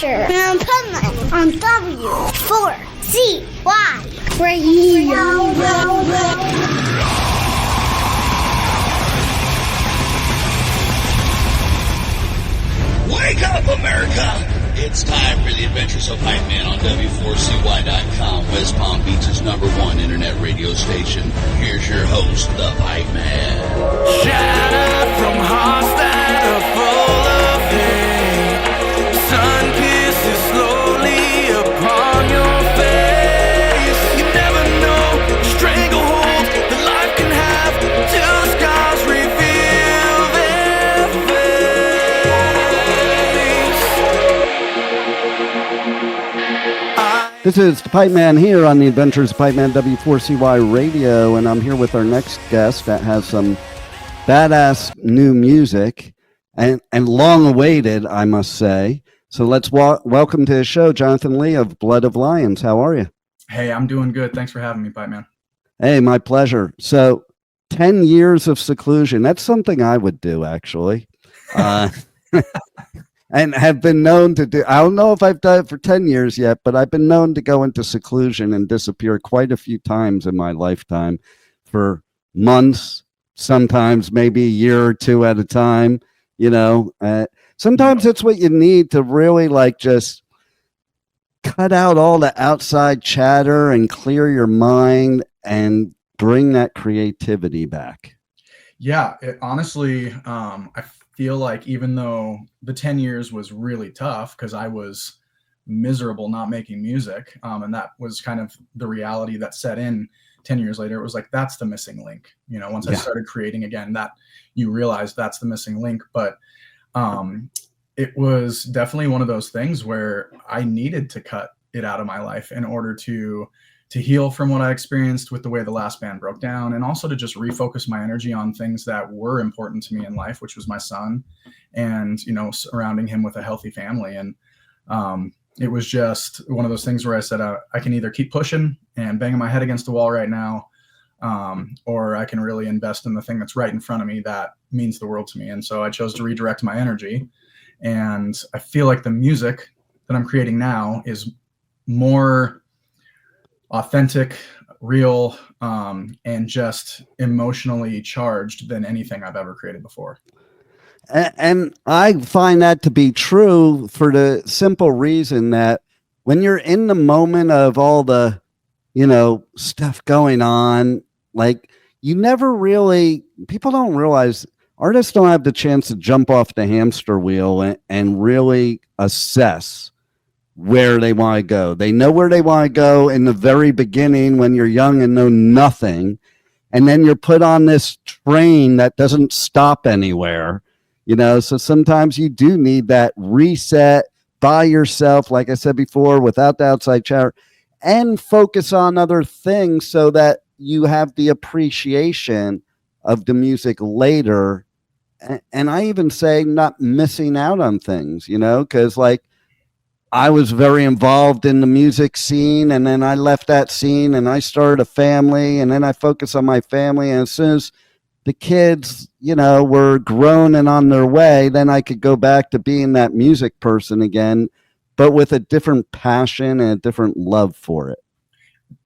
Karschner and Pipeman on W4CY Radio. Wake up, America! It's time for the Adventures of Pipeman on W4CY.com, West Palm Beach's #1 internet radio station. Here's your host, the Pipeman. Shattered from hearts that are full of hate. Sun kisses slowly upon your face. You never know the stranglehold that life can have till the scars reveal their face. This is the Pipeman here on the Adventures of Pipeman W4CY Radio, and I'm here with our next guest that has some badass new music and long awaited, I must say. So let's welcome to the show, Jonathan Lee of Blood of Lions. How are you? Hey, I'm doing good. Thanks for having me, Pipeman. Hey, my pleasure. So 10 years of seclusion. That's something I would do, actually. And have been known to do. I don't know if I've done it for 10 years yet, but I've been known to go into seclusion and disappear quite a few times in my lifetime for months, sometimes maybe a year or two at a time. You know, sometimes it's what you need to really like just cut out all the outside chatter and clear your mind and bring that creativity back. Yeah, honestly, I feel like even though the 10 years was really tough because I was miserable not making music, and that was kind of the reality that set in 10 years later, it was like, that's the missing link. You know, once I started creating again, that you realize that's the missing link. But it was definitely one of those things where I needed to cut it out of my life in order to heal from what I experienced with the way the last band broke down, and also to just refocus my energy on things that were important to me in life, which was my son and, you know, surrounding him with a healthy family. And it was just one of those things where I said, I can either keep pushing and banging my head against the wall right now, or I can really invest in the thing that's right in front of me that means the world to me. And so I chose to redirect my energy. And I feel like the music that I'm creating now is more authentic, real, and just emotionally charged than anything I've ever created before. And I find that to be true for the simple reason that when you're in the moment of all the, you know, stuff going on, like you never really, people don't realize, artists don't have the chance to jump off the hamster wheel and really assess where they want to go. They know where they want to go in the very beginning when you're young and know nothing. And then you're put on this train that doesn't stop anywhere, you know? So sometimes you do need that reset by yourself, like I said before, without the outside chatter, and focus on other things so that you have the appreciation of the music later. And I even say not missing out on things, you know, because like, I was very involved in the music scene, and then I left that scene and I started a family, and then I focused on my family. And as soon as the kids, you know, were grown and on their way, then I could go back to being that music person again, but with a different passion and a different love for it.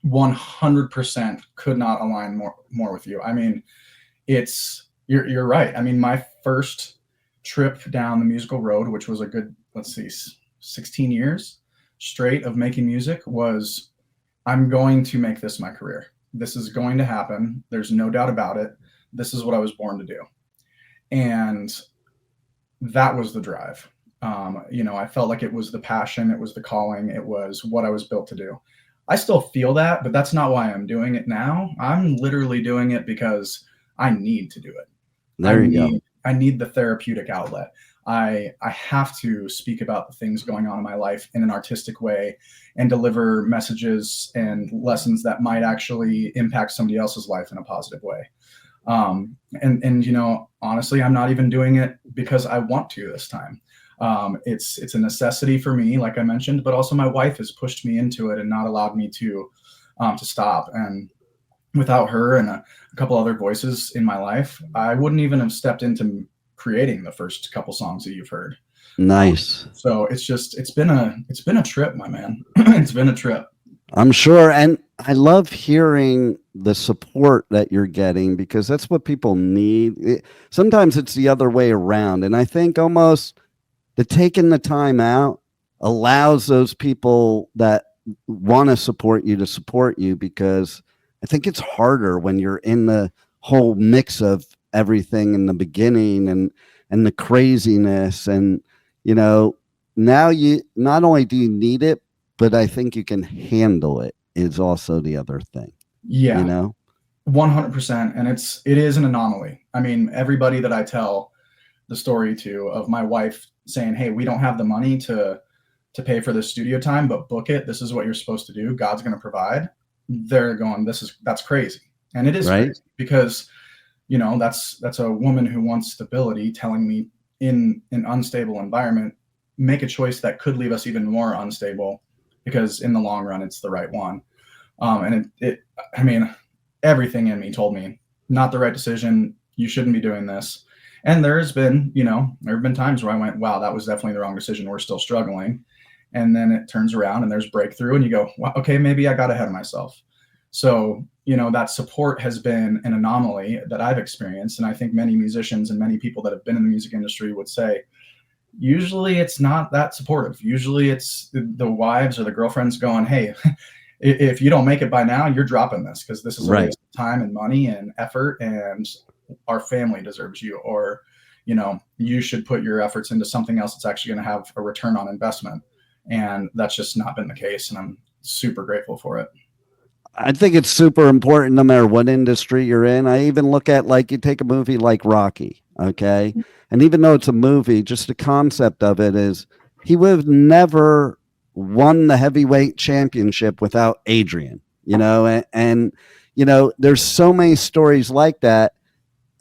100% could not align more with you. I mean, you're right. I mean, my first trip down the musical road, which was a good, 16 years straight of making music, was I'm going to make this my career. This is going to happen. There's no doubt about it. This is what I was born to do. And that was the drive. You know, I felt like it was the passion. It was the calling. It was what I was built to do. I still feel that, but that's not why I'm doing it now. I'm literally doing it because I need to do it. There you go. I need the therapeutic outlet. I have to speak about the things going on in my life in an artistic way and deliver messages and lessons that might actually impact somebody else's life in a positive way. And you know, honestly, I'm not even doing it because I want to this time. It's a necessity for me, like I mentioned, but also my wife has pushed me into it and not allowed me to stop. And without her and a couple other voices in my life, I wouldn't even have stepped into creating the first couple songs that you've heard. Nice. So it's been a trip, my man. It's been a trip. I'm sure. And I love hearing the support that you're getting, because that's what people need. Sometimes it's the other way around. And I think almost the taking the time out allows those people that want to support you, because I think it's harder when you're in the whole mix of everything in the beginning and the craziness. And, now you not only do you need it, but I think you can handle it is also the other thing. Yeah. 100%. And it is an anomaly. I mean, everybody that I tell the story to of my wife saying, hey, we don't have the money to pay for this studio time, but book it. This is what you're supposed to do. God's going to provide. They're going, that's crazy. And it is right. Crazy because, that's a woman who wants stability telling me in an unstable environment, make a choice that could leave us even more unstable, because in the long run, it's the right one. And I mean, everything in me told me not the right decision. You shouldn't be doing this. And there have been times where I went, wow, that was definitely the wrong decision. We're still struggling. And then it turns around and there's breakthrough and you go, well, okay, maybe I got ahead of myself. So, that support has been an anomaly that I've experienced. And I think many musicians and many people that have been in the music industry would say, usually it's not that supportive. Usually it's the wives or the girlfriends going, hey, if you don't make it by now, you're dropping this, because this is a waste of time and money and effort, and our family deserves you. Or, you should put your efforts into something else that's actually going to have a return on investment. And that's just not been the case. And I'm super grateful for it. I think it's super important no matter what industry you're in. I even look at, like, you take a movie like Rocky, okay? And even though it's a movie, just the concept of it is he would have never won the heavyweight championship without Adrian, and there's so many stories like that.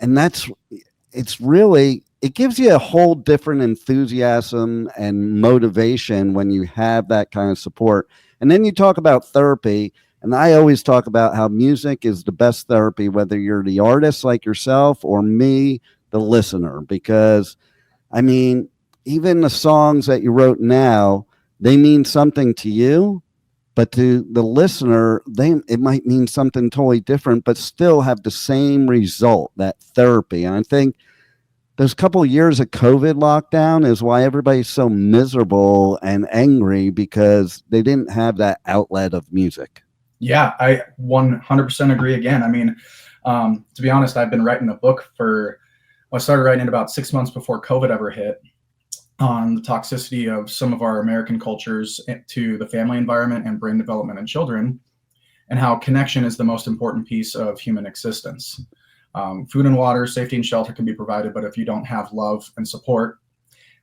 And it gives you a whole different enthusiasm and motivation when you have that kind of support. And then you talk about therapy. And I always talk about how music is the best therapy, whether you're the artist like yourself or me, the listener, because I mean, even the songs that you wrote now, they mean something to you, but to the listener, it might mean something totally different, but still have the same result, that therapy. And I think those couple of years of COVID lockdown is why everybody's so miserable and angry, because they didn't have that outlet of music. Yeah, I 100% agree again. I mean, to be honest, I've been writing a book I started writing it about 6 months before COVID ever hit, on the toxicity of some of our American cultures to the family environment and brain development in children, and how connection is the most important piece of human existence. Food and water, safety and shelter can be provided, but if you don't have love and support,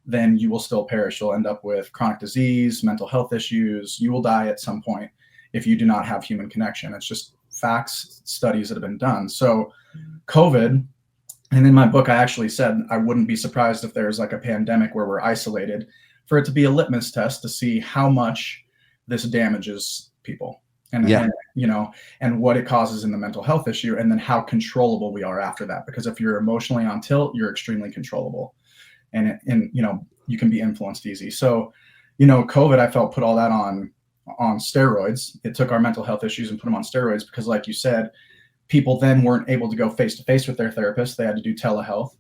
then you will still perish. You'll end up with chronic disease, mental health issues. You will die at some point if you do not have human connection. It's just facts, studies that have been done. So COVID, and in my book, I actually said I wouldn't be surprised if there's like a pandemic where we're isolated, for it to be a litmus test to see how much this damages people and what it causes in the mental health issue, and then how controllable we are after that. Because if you're emotionally on tilt, you're extremely controllable, and you can be influenced easy. So, COVID, I felt, put all that on steroids. It took our mental health issues and put them on steroids, because like you said, people then weren't able to go face to face with their therapist. They had to do telehealth.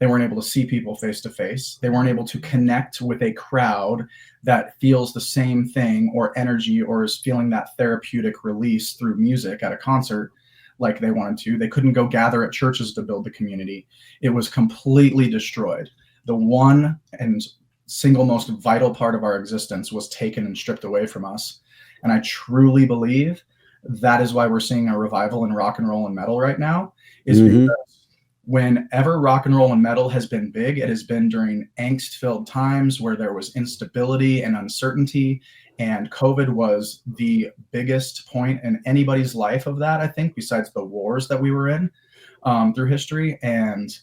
They weren't able to see people face to face. They weren't able to connect with a crowd that feels the same thing or energy, or is feeling that therapeutic release through music at a concert like they wanted to. They couldn't go gather at churches to build the community. It was completely destroyed. The one and single most vital part of our existence was taken and stripped away from us. And I truly believe that is why we're seeing a revival in rock and roll and metal right now, is because whenever rock and roll and metal has been big, it has been during angst-filled times where there was instability and uncertainty. And COVID was the biggest point in anybody's life of that, I think, besides the wars that we were in through history. And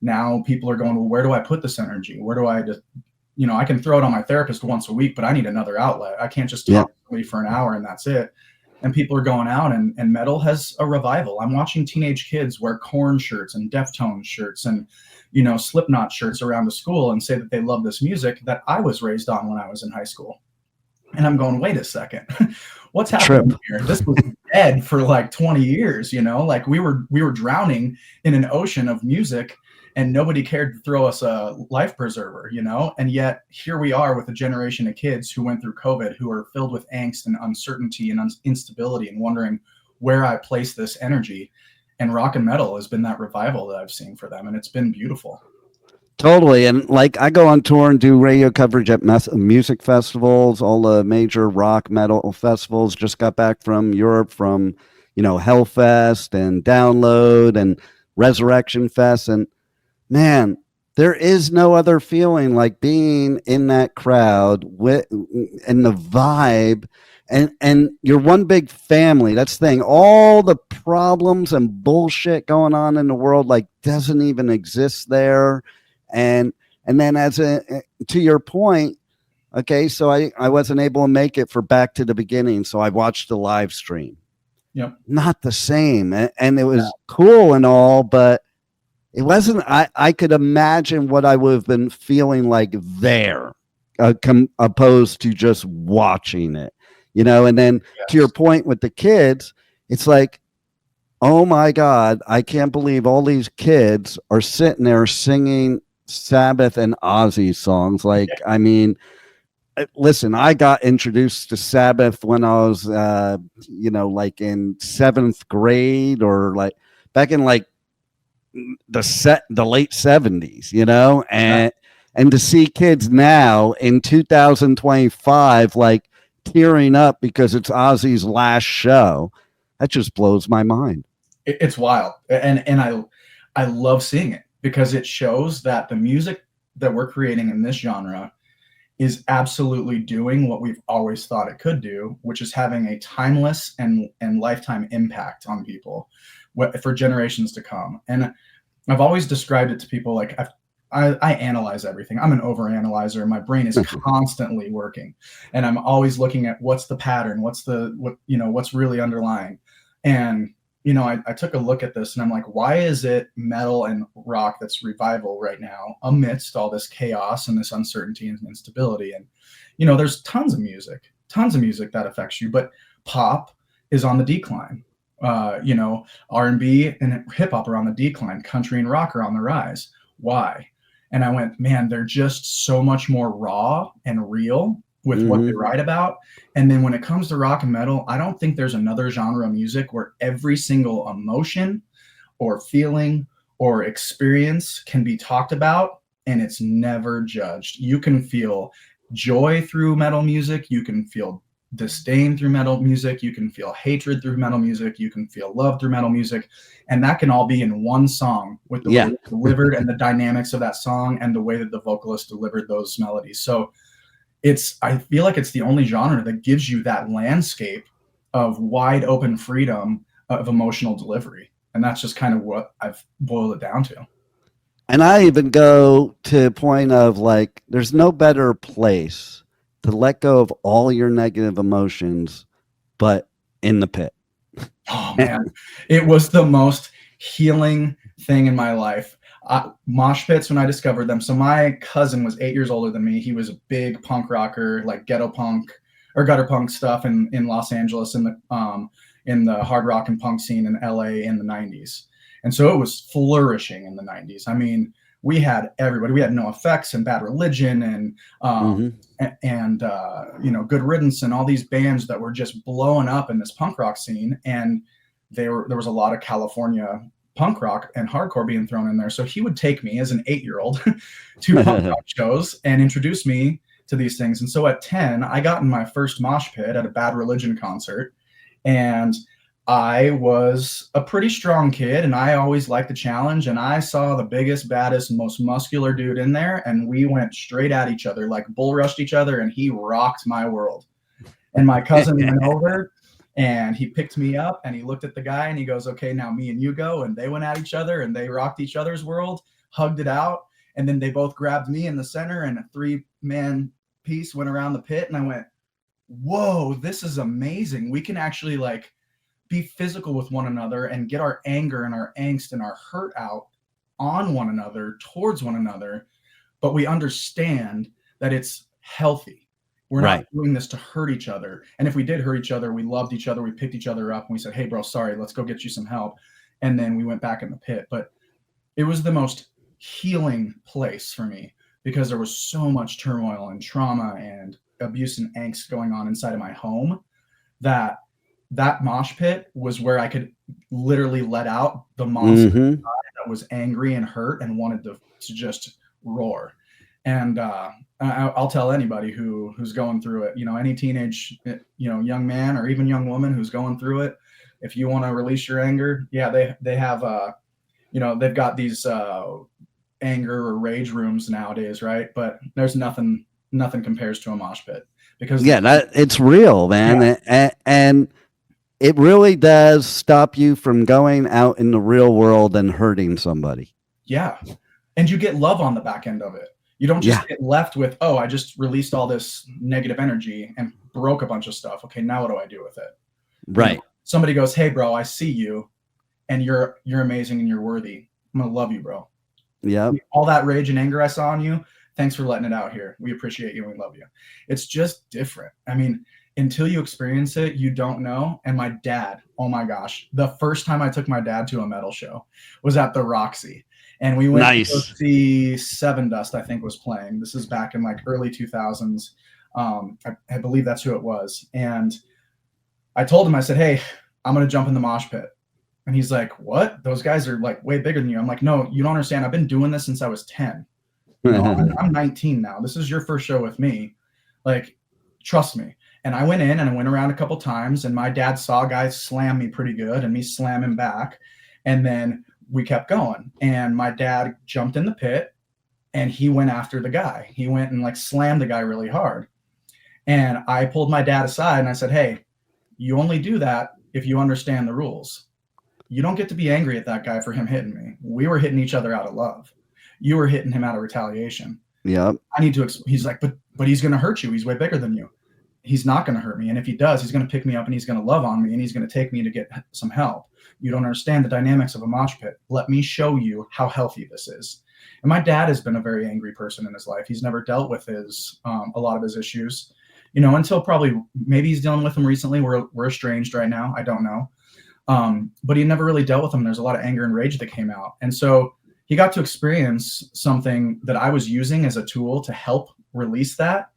now people are going, well, where do I put this energy? Where do I just, I can throw it on my therapist once a week, but I need another outlet. I can't just talk to somebody for an hour and that's it. and people are going out, and metal has a revival. I'm watching teenage kids wear Korn shirts and Deftones shirts and, you know, Slipknot shirts around the school and say that they love this music that I was raised on when I was in high school. And I'm going, wait a second, what's happening here? This was dead for like 20 years, you know, like we were drowning in an ocean of music and nobody cared to throw us a life preserver, you know? And yet here we are with a generation of kids who went through COVID, who are filled with angst and uncertainty and instability and wondering where I place this energy. And rock and metal has been that revival that I've seen for them. And it's been beautiful. Totally. And like I go on tour and do radio coverage at music festivals, all the major rock metal festivals. Just got back from Europe from, you know, Hellfest and Download and Resurrection Fest. And man, there is no other feeling like being in that crowd with and the vibe. And you're one big family. That's the thing. All the problems and bullshit going on in the world like doesn't even exist there. And then to your point, okay, so I wasn't able to make it for Back to the Beginning, so I watched the live stream. Yep. Not the same. And it was cool and all, but it wasn't, I could imagine what I would have been feeling like there, opposed to just watching it, you know? And then to your point with the kids, it's like, oh my God, I can't believe all these kids are sitting there singing Sabbath and Ozzy songs. Like, I mean, listen, I got introduced to Sabbath when I was, you know, like in 7th grade or like back in like the late 70s, you know, and to see kids now in 2025, like tearing up because it's Ozzy's last show, that just blows my mind. It's wild. And I love seeing it, because it shows that the music that we're creating in this genre is absolutely doing what we've always thought it could do, which is having a timeless and lifetime impact on people for generations to come. And I've always described it to people like I analyze everything. I'm an overanalyzer. My brain is constantly working, and I'm always looking at what's the pattern, what's really underlying. And you know, I took a look at this and I'm like, why is it metal and rock that's revival right now amidst all this chaos and this uncertainty and instability? And, you know, there's tons of music that affects you, but pop is on the decline. You know, R&B and hip hop are on the decline. Country and rock are on the rise. Why? And I went, man, they're just so much more raw and real with what they write about. And then when it comes to rock and metal, I don't think there's another genre of music where every single emotion or feeling or experience can be talked about and it's never judged. You can feel joy through metal music. You can feel disdain through metal music. You can feel hatred through metal music. You can feel love through metal music. And that can all be in one song with the way it's delivered and the dynamics of that song and the way that the vocalist delivered those melodies. So I feel like it's the only genre that gives you that landscape of wide open freedom of emotional delivery. And that's just kind of what I've boiled it down to. And I even go to a point of like, there's no better place to let go of all your negative emotions, but in the pit. Oh man, it was the most healing thing in my life. Mosh pits, when I discovered them. So my cousin was 8 years older than me. He was a big punk rocker, like ghetto punk or gutter punk stuff in Los Angeles in the hard rock and punk scene in LA in the 90s. And so it was flourishing in the 90s. I mean, we had everybody. We had NoFX and Bad Religion and you know, Good Riddance and all these bands that were just blowing up in this punk rock scene. And there was a lot of California punk rock and hardcore being thrown in there. So he would take me as an 8-year-old to punk rock shows and introduce me to these things. And so at 10, I got in my first mosh pit at a Bad Religion concert. And I was a pretty strong kid and I always liked the challenge. And I saw the biggest, baddest, most muscular dude in there. And we went straight at each other, like bull rushed each other. And he rocked my world. And my cousin went over and he picked me up and he looked at the guy and he goes, okay, now me and you go. And they went at each other and they rocked each other's world, hugged it out. And then they both grabbed me in the center and a 3-man piece went around the pit. And I went, whoa, this is amazing. We can actually like be physical with one another and get our anger and our angst and our hurt out on one another, towards one another. But we understand that it's healthy. We're not doing this to hurt each other. And if we did hurt each other, we loved each other. We picked each other up and we said, hey, bro, sorry, let's go get you some help. And then we went back in the pit. But it was the most healing place for me because there was so much turmoil and trauma and abuse and angst going on inside of my home that mosh pit was where I could literally let out the monster that was angry and hurt and wanted to just roar. And I'll tell anybody who's going through it, any teenage, young man or even young woman who's going through it, if you want to release your anger, they have, they've got these anger or rage rooms nowadays, right? But there's nothing compares to a mosh pit because it's real, man. And it really does stop you from going out in the real world and hurting somebody. Yeah. And you get love on the back end of it. You don't just get left with, oh, I just released all this negative energy and broke a bunch of stuff. Okay, now what do I do with it? Right. Somebody goes, hey, bro, I see you and you're amazing and you're worthy. I'm going to love you, bro. Yeah. All that rage and anger I saw in you, thanks for letting it out here. We appreciate you and we love you. It's just different. I mean, until you experience it, you don't know. And my dad, oh my gosh, the first time I took my dad to a metal show was at the Roxy. And we went to go see Seven Dust, I think, was playing. This is back in like early 2000s. I believe that's who it was. And I told him, I said, hey, I'm going to jump in the mosh pit. And he's like, what? Those guys are like way bigger than you. I'm like, no, you don't understand. I've been doing this since I was 10. I'm 19 now. This is your first show with me. Like, trust me. And I went in and I went around a couple times and my dad saw guys slam me pretty good and me slam him back. And then we kept going and my dad jumped in the pit and he went after the guy. He went and like slammed the guy really hard. And I pulled my dad aside and I said, hey, you only do that if you understand the rules. You don't get to be angry at that guy for him hitting me. We were hitting each other out of love. You were hitting him out of retaliation. Yeah. I need to, he's like, but he's going to hurt you. He's way bigger than you. He's not going to hurt me. And if he does, he's going to pick me up and he's going to love on me and he's going to take me to get some help. You don't understand the dynamics of a mosh pit. Let me show you how healthy this is. And my dad has been a very angry person in his life. He's never dealt with a lot of his issues, until probably maybe he's dealing with them recently. We're estranged right now. I don't know. But he never really dealt with them. There's a lot of anger and rage that came out. And so he got to experience something that I was using as a tool to help release that.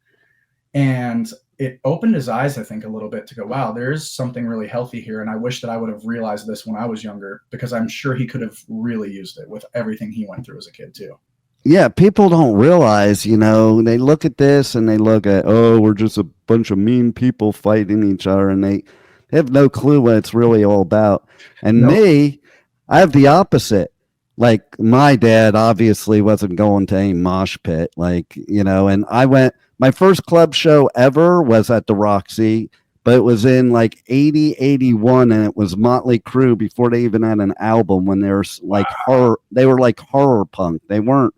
And it opened his eyes, I think, a little bit to go, wow, there's something really healthy here. And I wish that I would have realized this when I was younger, because I'm sure he could have really used it with everything he went through as a kid too. Yeah, people don't realize, they look at this and they look at, oh, we're just a bunch of mean people fighting each other, and they have no clue what it's really all about. And me, I have the opposite. Like, my dad obviously wasn't going to any mosh pit, and I went, my first club show ever was at the Roxy, but it was in like 80, 81, and it was Motley Crue before they even had an album, when they were like horror, they were like horror punk. They weren't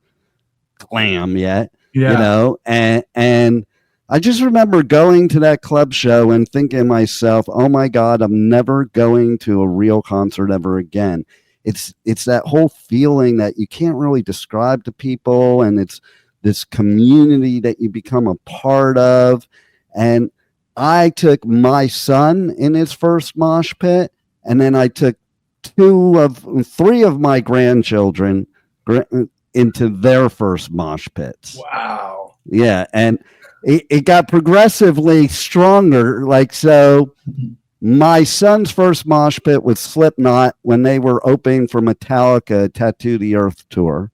glam yet, and I just remember going to that club show and thinking to myself, oh my God, I'm never going to a real concert ever again. It's that whole feeling that you can't really describe to people, and it's this community that you become a part of. And I took my son in his first mosh pit, and then I took 3 of my grandchildren into their first mosh pits. Wow. Yeah. And it got progressively stronger. So my son's first mosh pit was Slipknot when they were opening for Metallica Tattoo the Earth tour.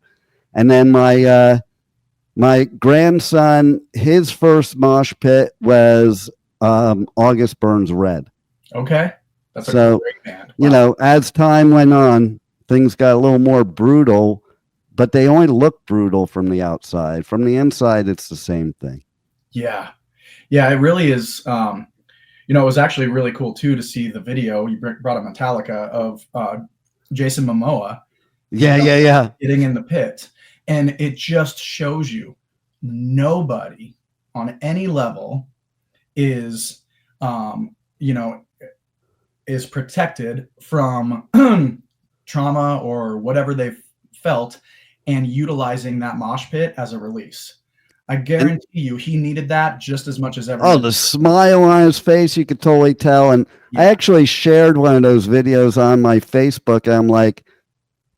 And then my grandson, his first mosh pit was August Burns Red. Okay. That's a great band. Wow. As time went on, things got a little more brutal, but they only look brutal from the outside. From the inside, it's the same thing. Yeah. Yeah, it really is. It was actually really cool too to see the video. You brought up Metallica of Jason Momoa. Yeah. Getting in the pit. And it just shows you nobody on any level is, is protected from trauma or whatever they've felt, and utilizing that mosh pit as a release. I guarantee you he needed that just as much as everyone. Oh, the smile on his face, you could totally tell. And I actually shared one of those videos on my Facebook. And I'm like,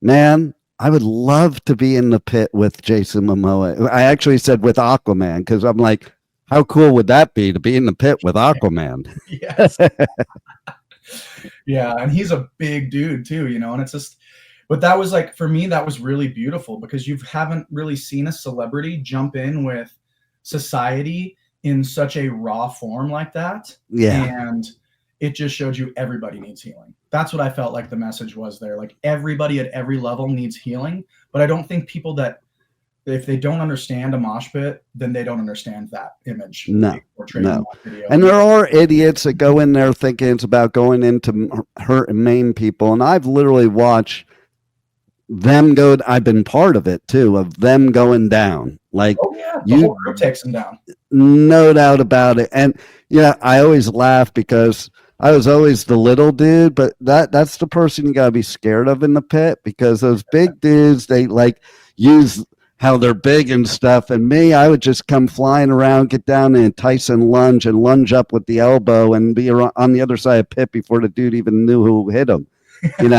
man, I would love to be in the pit with Jason Momoa. I actually said with Aquaman, because I'm like, how cool would that be to be in the pit with Aquaman? Yes. Yeah, and he's a big dude too, and it's just, but that was like, for me, that was really beautiful, because you haven't really seen a celebrity jump in with society in such a raw form like that. Yeah. And it just showed you everybody needs healing. That's what I felt like the message was there. Like, everybody at every level needs healing. But I don't think people that, if they don't understand a mosh pit, then they don't understand that image. No. No. And there are idiots that go in there thinking it's about going into hurt and maim people. And I've literally watched them go. I've been part of it too, of them going down. Like, the whole group takes them down. No doubt about it. And I always laugh because I was always the little dude, but that's the person you gotta be scared of in the pit, because those big dudes, they like use how they're big and stuff. And me, I would just come flying around, get down and Tyson lunge and lunge up with the elbow and be on the other side of pit before the dude even knew who hit him, and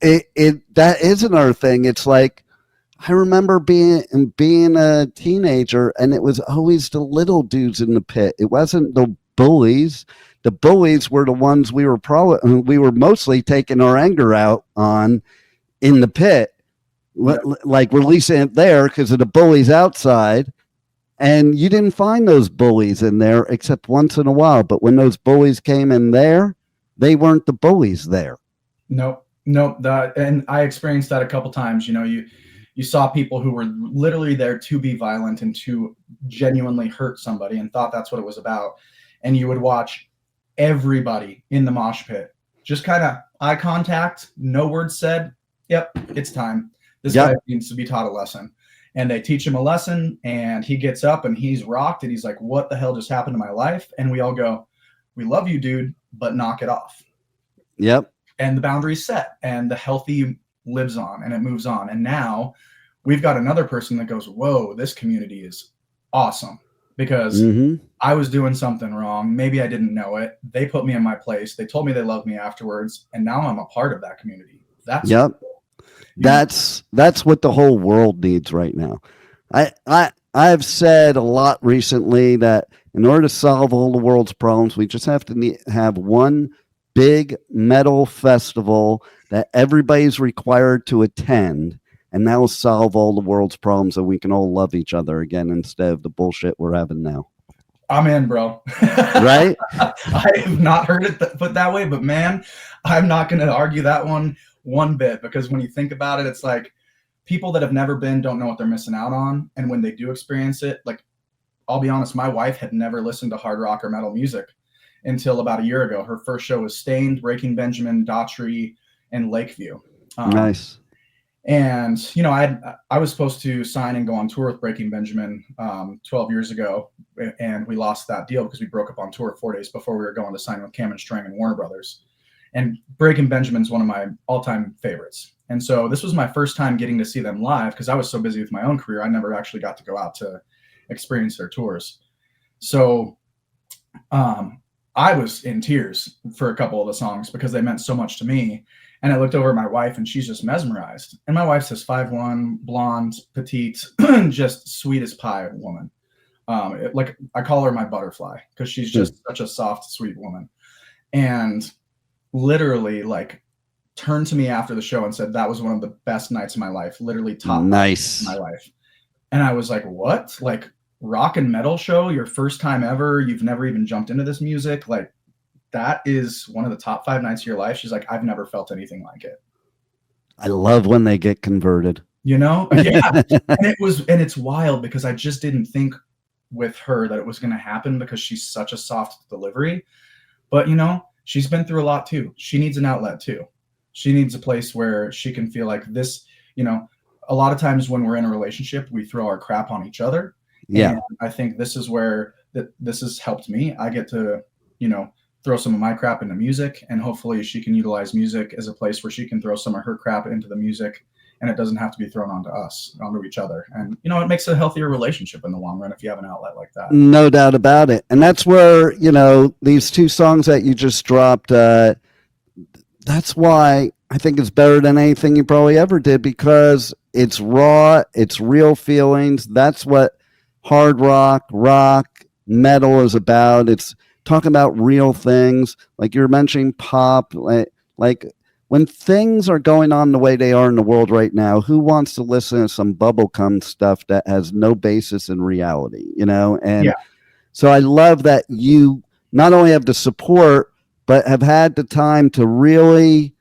that is another thing. It's like, I remember being a teenager, and it was always the little dudes in the pit. It wasn't the bullies. The bullies were the ones we were mostly taking our anger out on in the pit. Like releasing it there because of the bullies outside. And you didn't find those bullies in there except once in a while. But when those bullies came in there, they weren't the bullies there. Nope. And I experienced that a couple times. You saw people who were literally there to be violent and to genuinely hurt somebody and thought that's what it was about. And you would watch everybody in the mosh pit just kind of eye contact, no words said. Yep, it's time. This guy needs to be taught a lesson. And they teach him a lesson, and he gets up and he's rocked, and he's like, what the hell just happened to my life? And we all go, we love you, dude, but knock it off. Yep. And the boundary's set, and the healthy lives on, and it moves on. And now we've got another person that goes, whoa, this community is awesome, because I was doing something wrong. Maybe I didn't know it. They put me in my place. They told me they loved me afterwards. And now I'm a part of that community. That's cool. That's what the whole world needs right now. I've said a lot recently that in order to solve all the world's problems, we just have to have one big metal festival that everybody's required to attend, and that will solve all the world's problems, and we can all love each other again instead of the bullshit we're having now. I'm in, bro. Right? I have not heard it put that way, but man, I'm not going to argue that one bit, because when you think about it, it's like people that have never been don't know what they're missing out on. And when they do experience it, like, I'll be honest, my wife had never listened to hard rock or metal music until about a year ago. Her first show was Stained, Breaking Benjamin, Daughtry, and Lakeview. Nice. And, I was supposed to sign and go on tour with Breaking Benjamin 12 years ago. And we lost that deal because we broke up on tour 4 days before we were going to sign with Cam and Strang and Warner Brothers. And Breaking Benjamin's one of my all-time favorites. And so this was my first time getting to see them live, because I was so busy with my own career, I never actually got to go out to experience their tours. So I was in tears for a couple of the songs because they meant so much to me. And I looked over at my wife, and she's just mesmerized. And my wife's this 5'1", blonde, petite, just sweet as pie woman. Like, I call her my butterfly, because she's just such a soft, sweet woman. And literally, like, turned to me after the show and said that was one of the best nights of my life, literally top nice of my life. And I was like, what? Like, rock and metal show, your first time ever, you've never even jumped into this music? Like, that is one of the top 5 nights of your life. She's like, I've never felt anything like it. I love when they get converted. Yeah. And it's wild, because I just didn't think with her that it was going to happen, because she's such a soft delivery. But, she's been through a lot too. She needs an outlet too. She needs a place where she can feel like this, a lot of times when we're in a relationship, we throw our crap on each other. Yeah. And I think this is where that this has helped me. I get to, throw some of my crap into music, and hopefully she can utilize music as a place where she can throw some of her crap into the music, and it doesn't have to be thrown onto each other. And, it makes a healthier relationship in the long run if you have an outlet like that. No doubt about it. And that's where, these 2 songs that you just dropped, that's why I think it's better than anything you probably ever did, because it's raw, it's real feelings. That's what hard rock, metal is about. It's talking about real things, like you're mentioning pop, like when things are going on the way they are in the world right now, who wants to listen to some bubblegum stuff that has no basis in reality, And so I love that you not only have the support, but have had the time to really,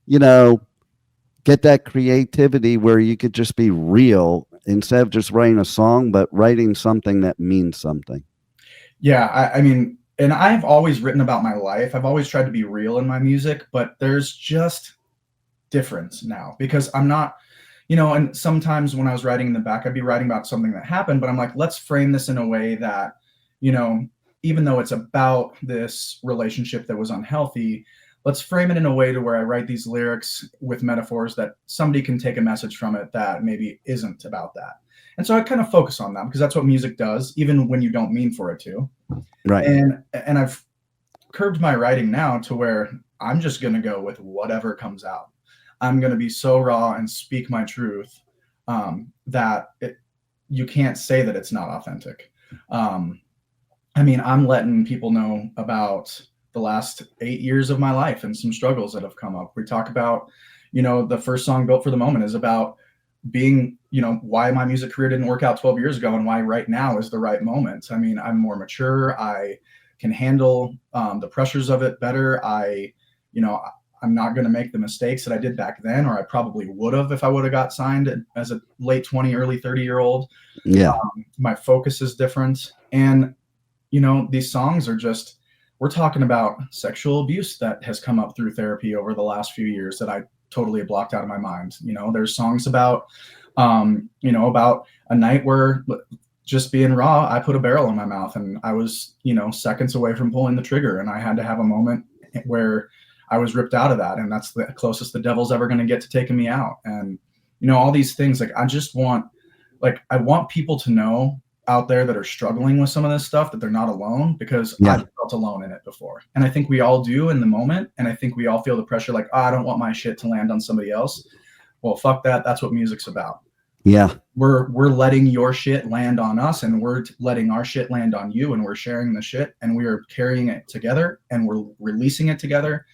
get that creativity where you could just be real instead of just writing a song, but writing something that means something. Yeah, I mean, and I've always written about my life. I've always tried to be real in my music, but there's just difference now because I'm not, and sometimes when I was writing in the back, I'd be writing about something that happened, but I'm like, let's frame this in a way that, even though it's about this relationship that was unhealthy, let's frame it in a way to where I write these lyrics with metaphors that somebody can take a message from it that maybe isn't about that. And so I kind of focus on that because that's what music does, even when you don't mean for it to. Right. And I've curbed my writing now to where I'm just going to go with whatever comes out. I'm going to be so raw and speak my truth that you can't say that it's not authentic. I mean, I'm letting people know about the last 8 years of my life and some struggles that have come up. We talk about, the first song, Built for the Moment, is about being, why my music career didn't work out 12 years ago and why right now is the right moment. I mean, I'm more mature. I can handle the pressures of it better. I'm not going to make the mistakes that I did back then, or I probably would have if I would have got signed as a late 20, early 30-year-old. Yeah. My focus is different. And, these songs are just, we're talking about sexual abuse that has come up through therapy over the last few years that I totally blocked out of my mind. There's songs about, about a night where just being raw, I put a barrel in my mouth and I was, seconds away from pulling the trigger, and I had to have a moment where I was ripped out of that. And that's the closest the devil's ever going to get to taking me out. And, all these things, like, I want people to know out there that are struggling with some of this stuff that they're not alone, because I've felt alone in it before. And I think we all do in the moment. And I think we all feel the pressure, like, I don't want my shit to land on somebody else. Well, fuck that. That's what music's about. Yeah. We're letting your shit land on us, and we're letting our shit land on you, and we're sharing the shit, and we are carrying it together, and we're releasing it together,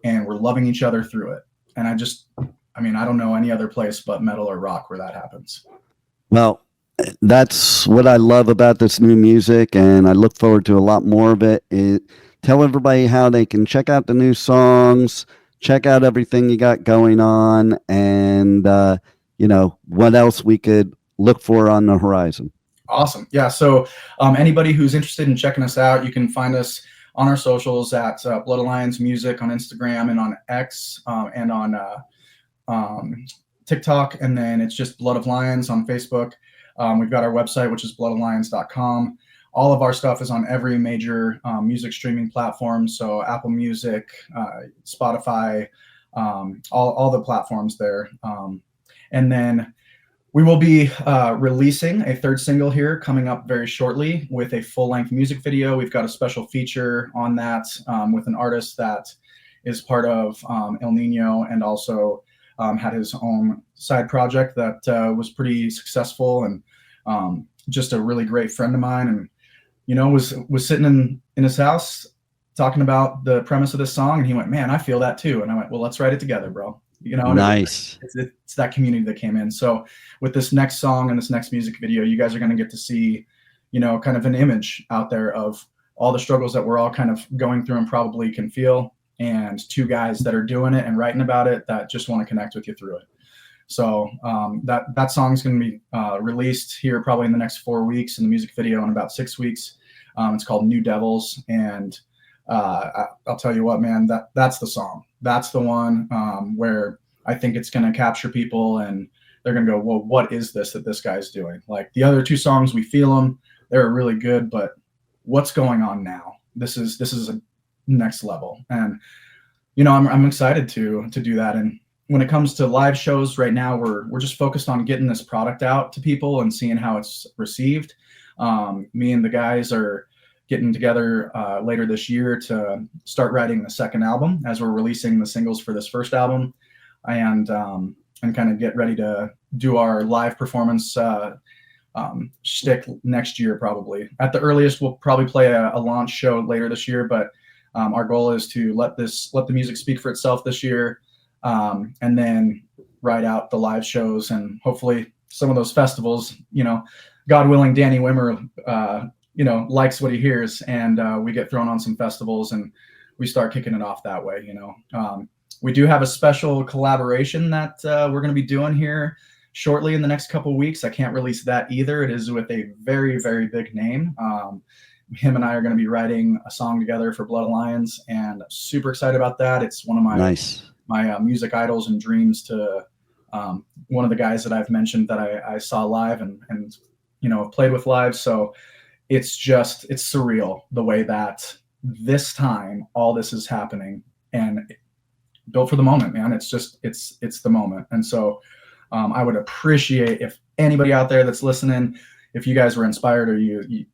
and we're loving each other through it. And I don't know any other place but metal or rock where that happens. Well, that's what I love about this new music, and I look forward to a lot more of it. Tell everybody how they can check out the new songs, check out everything you got going on, and what else we could look for on the horizon. Awesome. Yeah. So anybody who's interested in checking us out, you can find us on our socials at Blood Alliance Music on Instagram and on X and on TikTok. And then it's just Blood of Lions on Facebook. We've got our website, which is bloodalliance.com. All of our stuff is on every major music streaming platform. So Apple Music, Spotify, all the platforms there. And then we will be releasing a third single here coming up very shortly with a full-length music video. We've got a special feature on that with an artist that is part of El Nino, and also had his own side project that was pretty successful, and just a really great friend of mine. And was sitting in his house talking about the premise of this song, and he went, "Man, I feel that too." And I went, "Well, let's write it together, bro." Nice. It's that community that came in. So with this next song and this next music video, you guys are going to get to see, kind of an image out there of all the struggles that we're all kind of going through and probably can feel, and two guys that are doing it and writing about it that just want to connect with you through it. So that song's going to be released here probably in the next 4 weeks, and the music video in about 6 weeks. It's called New Devils, and I'll tell you what, man, that's the song. That's the one where I think it's going to capture people, and they're going to go, well, what is this that this guy's doing? Like the other two songs, we feel them. They're really good, but what's going on now? This is a next level. And, you know, I'm excited to do that. And when it comes to live shows right now, we're just focused on getting this product out to people and seeing how it's received. Me and the guys are getting together later this year to start writing the second album as we're releasing the singles for this first album, and kind of get ready to do our live performance shtick next year, probably. At the earliest, we'll probably play a launch show later this year, but our goal is to let the music speak for itself this year, and then ride out the live shows, and hopefully some of those festivals, you know, God willing, Danny Wimmer, you know, likes what he hears, and we get thrown on some festivals and we start kicking it off that way, you know. We do have a special collaboration that we're going to be doing here shortly in the next couple of weeks. I can't release that either. It is with a very, very big name. Him and I are going to be writing a song together for Blood Alliance, and super excited about that. It's one of my music idols and dreams to one of the guys that I've mentioned that I saw live and you know, played with live. So it's surreal the way that this time all this is happening, and built for the moment, man. It's the moment. And so I would appreciate if anybody out there that's listening, if you guys were inspired or you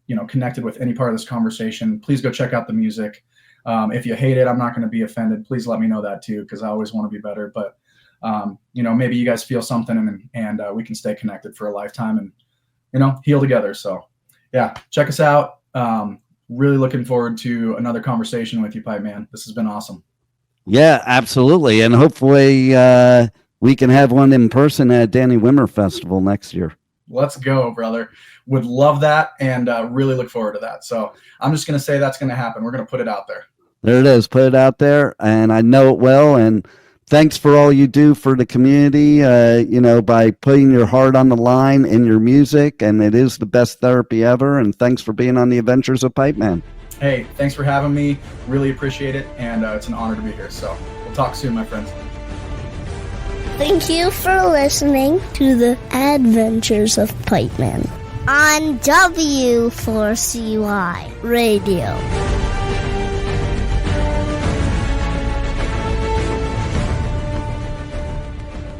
know, connected with any part of this conversation, please go check out the music. If you hate it, I'm not going to be offended. Please let me know that too, because I always want to be better. But you know, maybe you guys feel something, and we can stay connected for a lifetime and, you know, heal together. So yeah, check us out. Really looking forward to another conversation with you, Pipe Man. This has been awesome. Yeah, absolutely. And hopefully we can have one in person at Danny Wimmer Festival next year. Let's go, brother. Would love that, and really look forward to that. So I'm just going to say that's going to happen. We're going to put it out there. There it is. Put it out there, and I know it well. And thanks for all you do for the community, you know, by putting your heart on the line in your music, and it is the best therapy ever. And thanks for being on the Adventures of Pipeman. Hey, thanks for having me. Really appreciate it, and it's an honor to be here. So we'll talk soon, my friends. Thank you for listening to the Adventures of Pipeman on W4CY Radio.